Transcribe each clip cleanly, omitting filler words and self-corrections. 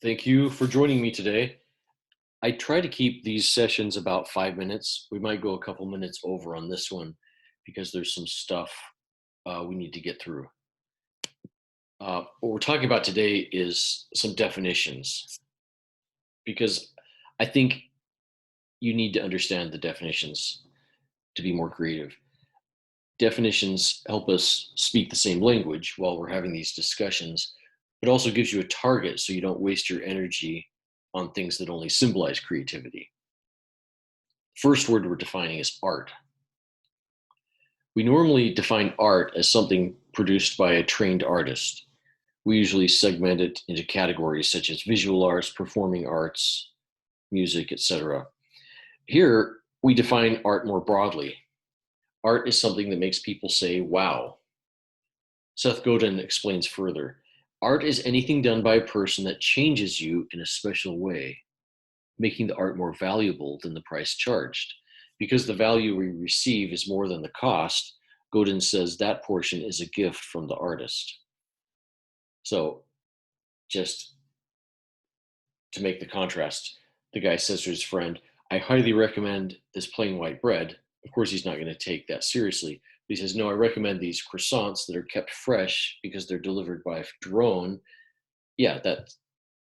Thank you for joining me today. I try to keep these sessions about 5 minutes. We might go a couple minutes over on this one because there's some stuff we need to get through. What we're talking about today is some definitions because I think you need to understand the definitions to be more creative. Definitions help us speak the same language while we're having these discussions. It also gives you a target so you don't waste your energy on things that only symbolize creativity. First word we're defining is art. We normally define art as something produced by a trained artist. We usually segment it into categories such as visual arts, performing arts, music, etc. Here, we define art more broadly. Art is something that makes people say, wow. Seth Godin explains further. Art is anything done by a person that changes you in a special way, making the art more valuable than the price charged. Because the value we receive is more than the cost, Godin says that portion is a gift from the artist. So, just to make the contrast, the guy says to his friend, I highly recommend this plain white bread. Of course, he's not going to take that seriously. But he says, no, I recommend these croissants that are kept fresh because they're delivered by a drone. Yeah, that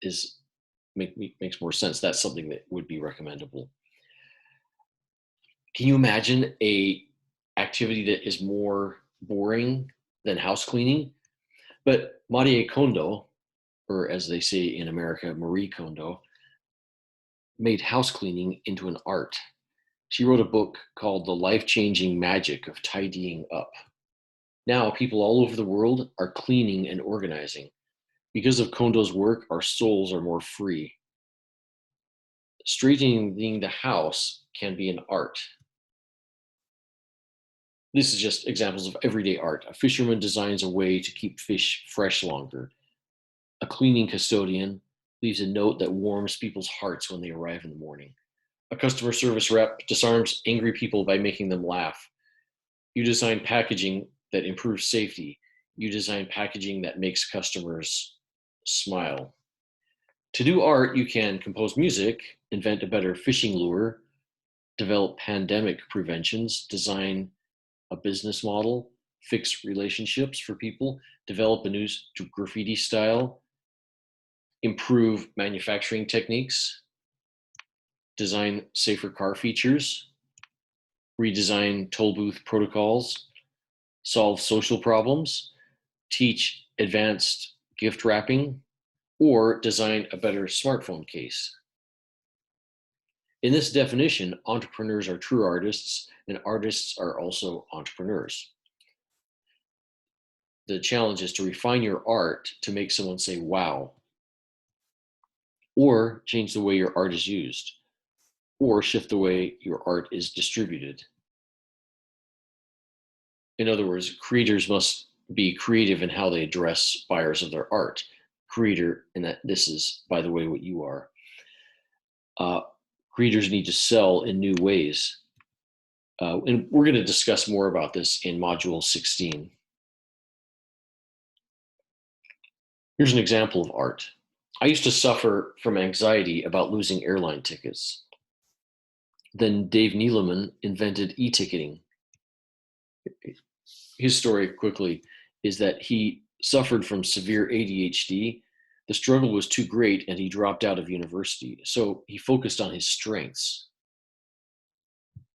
is makes more sense. That's something that would be recommendable. Can you imagine a activity that is more boring than house cleaning? But Marie Kondo, or as they say in America, Marie Kondo, made house cleaning into an art. She wrote a book called The Life-Changing Magic of Tidying Up. Now, people all over the world are cleaning and organizing. Because of Kondo's work, our souls are more free. Straightening the house can be an art. This is just examples of everyday art. A fisherman designs a way to keep fish fresh longer. A cleaning custodian leaves a note that warms people's hearts when they arrive in the morning. A customer service rep disarms angry people by making them laugh. You design packaging that improves safety. You design packaging that makes customers smile. To do art, you can compose music, invent a better fishing lure, develop pandemic preventions, design a business model, fix relationships for people, develop a new graffiti style, improve manufacturing techniques, design safer car features, redesign toll booth protocols, solve social problems, teach advanced gift wrapping, or design a better smartphone case. In this definition, entrepreneurs are true artists, and artists are also entrepreneurs. The challenge is to refine your art to make someone say, wow, or change the way your art is used, or shift the way your art is distributed. In other words, creators must be creative in how they address buyers of their art. Creator, and that this is, by the way, what you are. Creators need to sell in new ways. And we're going to discuss more about this in Module 16. Here's an example of art. I used to suffer from anxiety about losing airline tickets. Then Dave Neeleman invented e-ticketing. His story quickly is that he suffered from severe ADHD. The struggle was too great and he dropped out of university. So he focused on his strengths.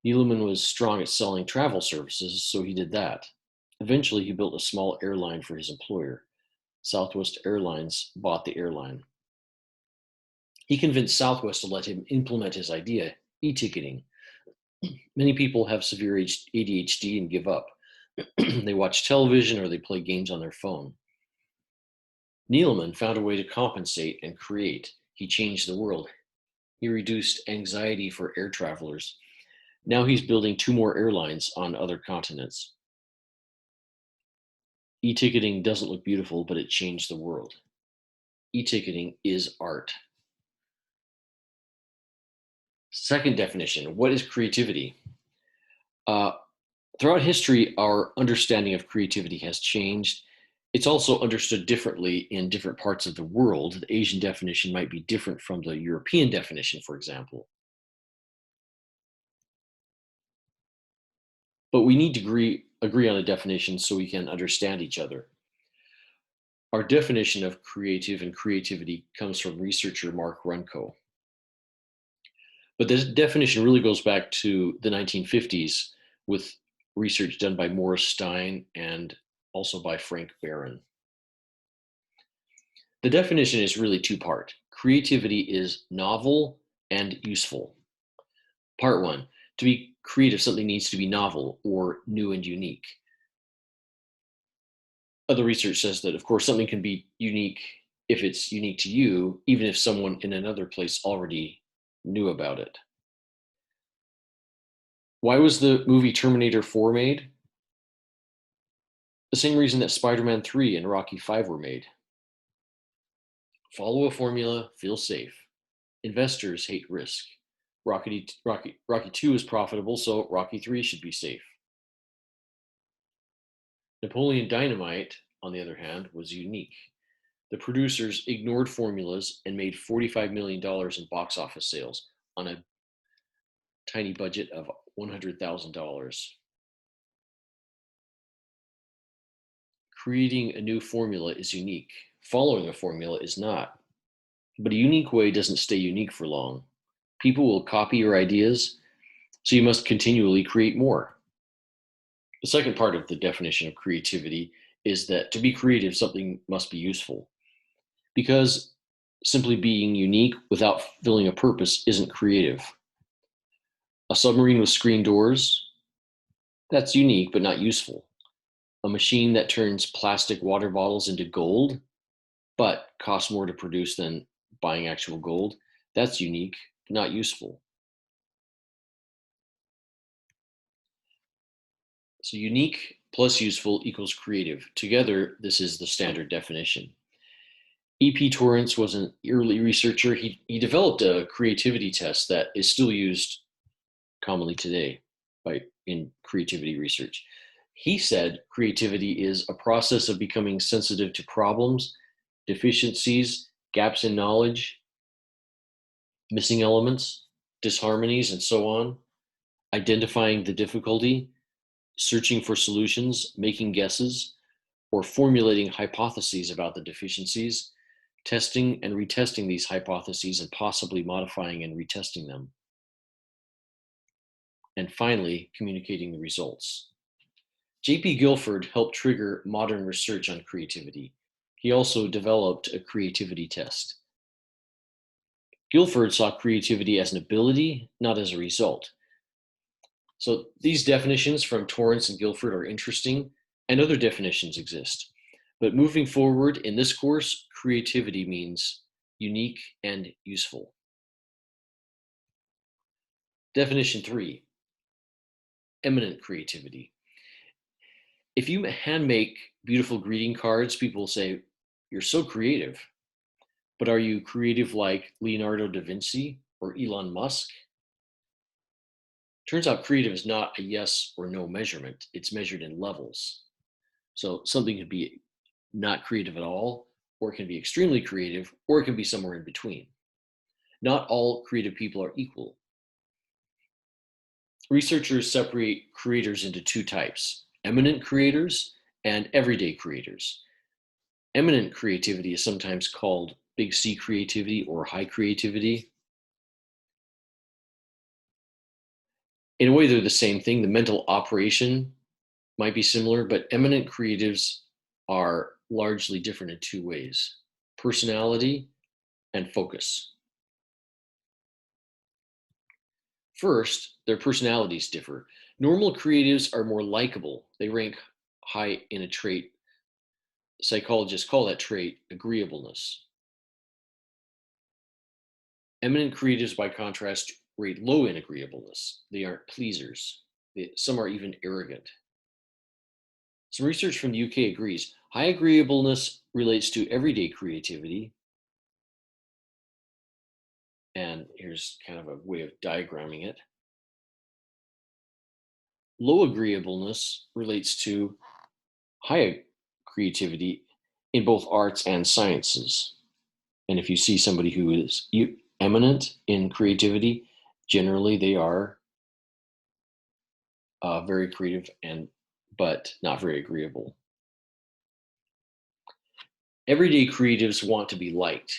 Neeleman was strong at selling travel services, so he did that. Eventually, he built a small airline for his employer. Southwest Airlines bought the airline. He convinced Southwest to let him implement his idea, e-ticketing. Many people have severe ADHD and give up. They watch television or they play games on their phone. Neeleman found a way to compensate and create. He changed the world. He reduced anxiety for air travelers. Now he's building 2 more airlines on other continents. E-ticketing doesn't look beautiful, but it changed the world. E-ticketing is art. Second definition, what is creativity? Throughout history, our understanding of creativity has changed. It's also understood differently in different parts of the world. The Asian definition might be different from the European definition, for example. But we need to agree on a definition so we can understand each other. Our definition of creative and creativity comes from researcher Mark Runco. But this definition really goes back to the 1950s with research done by Morris Stein and also by Frank Barron. The definition is really two-part. Creativity is novel and useful. Part one, to be creative, something needs to be novel or new and unique. Other research says that, of course, something can be unique if it's unique to you, even if someone in another place already knew about it. Why was the movie Terminator 4 made? The same reason that Spider-Man 3 and Rocky 5 were made. Follow a formula, feel safe. Investors hate risk. Rocky 2 is profitable, so Rocky 3 should be safe. Napoleon Dynamite, on the other hand, was unique. The producers ignored formulas and made $45 million in box office sales on a tiny budget of $100,000. Creating a new formula is unique. Following a formula is not. But a unique way doesn't stay unique for long. People will copy your ideas, so you must continually create more. The second part of the definition of creativity is that to be creative, something must be useful. Because simply being unique without filling a purpose isn't creative. A submarine with screen doors, that's unique but not useful. A machine that turns plastic water bottles into gold, but costs more to produce than buying actual gold, that's unique, but not useful. So unique plus useful equals creative. Together, this is the standard definition. E.P. Torrance was an early researcher. He developed a creativity test that is still used commonly today in creativity research. He said creativity is a process of becoming sensitive to problems, deficiencies, gaps in knowledge, missing elements, disharmonies, and so on, identifying the difficulty, searching for solutions, making guesses, or formulating hypotheses about the deficiencies, testing and retesting these hypotheses, and possibly modifying and retesting them. And finally, communicating the results. J.P. Guilford helped trigger modern research on creativity. He also developed a creativity test. Guilford saw creativity as an ability, not as a result. So these definitions from Torrance and Guilford are interesting, and other definitions exist. But moving forward in this course, creativity means unique and useful. Definition 3, eminent creativity. If you hand make beautiful greeting cards, people will say, "You're so creative." But are you creative like Leonardo da Vinci or Elon Musk? Turns out creative is not a yes or no measurement. It's measured in levels. So something can be not creative at all, or it can be extremely creative, or it can be somewhere in between. Not all creative people are equal. Researchers separate creators into two types: eminent creators and everyday creators. Eminent creativity is sometimes called big C creativity or high creativity. In a way, they're the same thing. The mental operation might be similar, but eminent creatives are largely different in two ways: personality and focus. First, their personalities differ. Normal creatives are more likable. They rank high in a trait. Psychologists call that trait agreeableness. Eminent creatives, by contrast, rate low in agreeableness. They aren't pleasers. Some are even arrogant. Some research from the UK agrees high agreeableness relates to everyday creativity. And here's kind of a way of diagramming it. Low agreeableness relates to high creativity in both arts and sciences. And if you see somebody who is eminent in creativity, generally they are very creative but not very agreeable. Everyday creatives want to be liked.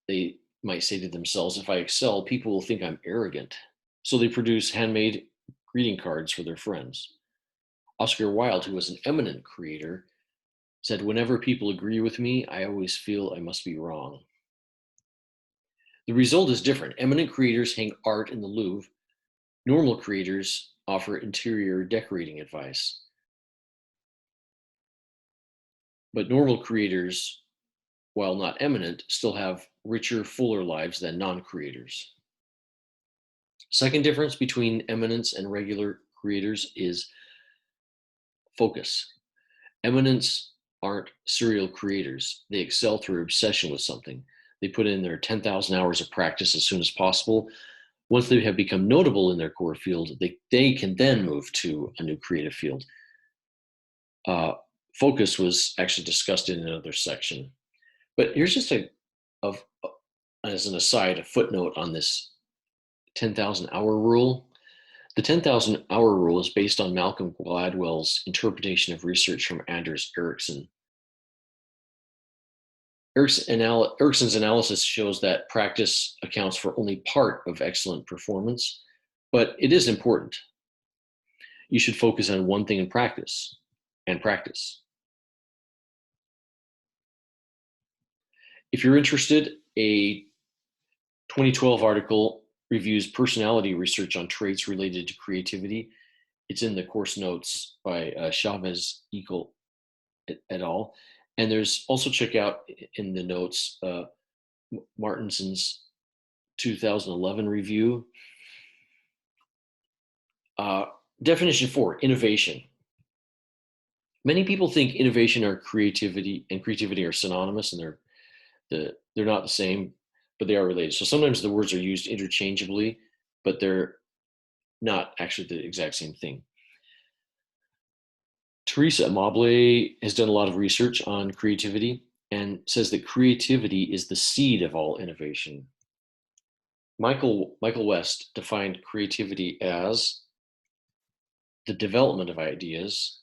They might say to themselves, if I excel, people will think I'm arrogant. So they produce handmade greeting cards for their friends. Oscar Wilde, who was an eminent creator, said, whenever people agree with me, I always feel I must be wrong. The result is different. Eminent creators hang art in the Louvre. Normal creators offer interior decorating advice. But normal creators, while not eminent, still have richer, fuller lives than non-creators. Second difference between eminence and regular creators is focus. Eminents aren't serial creators. They excel through obsession with something. They put in their 10,000 hours of practice as soon as possible. Once they have become notable in their core field, they can then move to a new creative field. Focus was actually discussed in another section. But here's just as an aside, a footnote on this 10,000 hour rule. The 10,000 hour rule is based on Malcolm Gladwell's interpretation of research from Anders Ericsson. Ericsson's analysis shows that practice accounts for only part of excellent performance, but it is important. You should focus on one thing and practice. If you're interested, a 2012 article reviews personality research on traits related to creativity. It's in the course notes by Chavez et al. And there's also, check out in the notes Martinson's 2011 review. Definition 4, innovation. Many people think innovation and creativity are synonymous, and they're not the same, but they are related. So sometimes the words are used interchangeably, but they're not actually the exact same thing. Teresa Amable has done a lot of research on creativity and says that creativity is the seed of all innovation. Michael West defined creativity as the development of ideas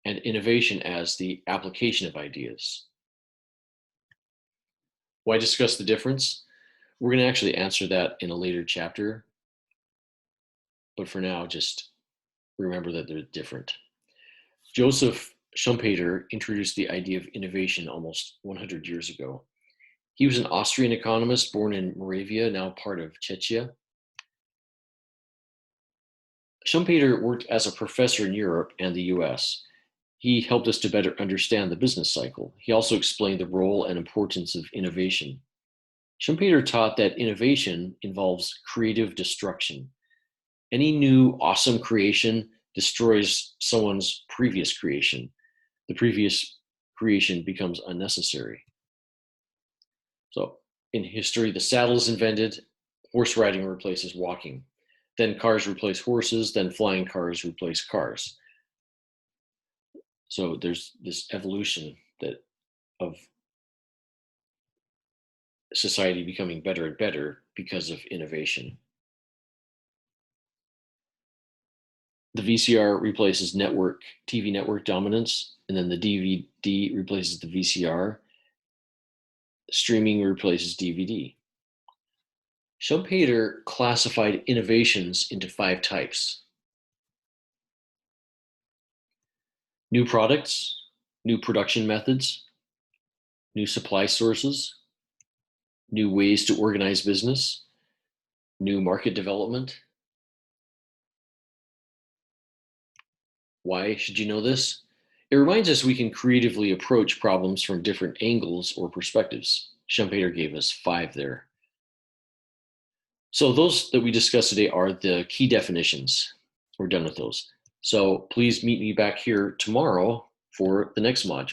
and innovation as the application of ideas. Why discuss the difference? We're going to actually answer that in a later chapter. But for now, just remember that they're different. Joseph Schumpeter introduced the idea of innovation almost 100 years ago. He was an Austrian economist born in Moravia, now part of Czechia. Schumpeter worked as a professor in Europe and the US. He helped us to better understand the business cycle. He also explained the role and importance of innovation. Schumpeter taught that innovation involves creative destruction. Any new awesome creation destroys someone's previous creation. The previous creation becomes unnecessary. So in history, the saddle is invented, horse riding replaces walking. Then cars replace horses, then flying cars replace cars. So there's this evolution of society becoming better and better because of innovation. The VCR replaces TV network dominance, and then the DVD replaces the VCR. Streaming replaces DVD. Schumpeter classified innovations into 5 types. New products, new production methods, new supply sources, new ways to organize business, new market development. Why should you know this? It reminds us we can creatively approach problems from different angles or perspectives. Schumpeter gave us 5 there. So those that we discussed today are the key definitions. We're done with those. So please meet me back here tomorrow for the next module.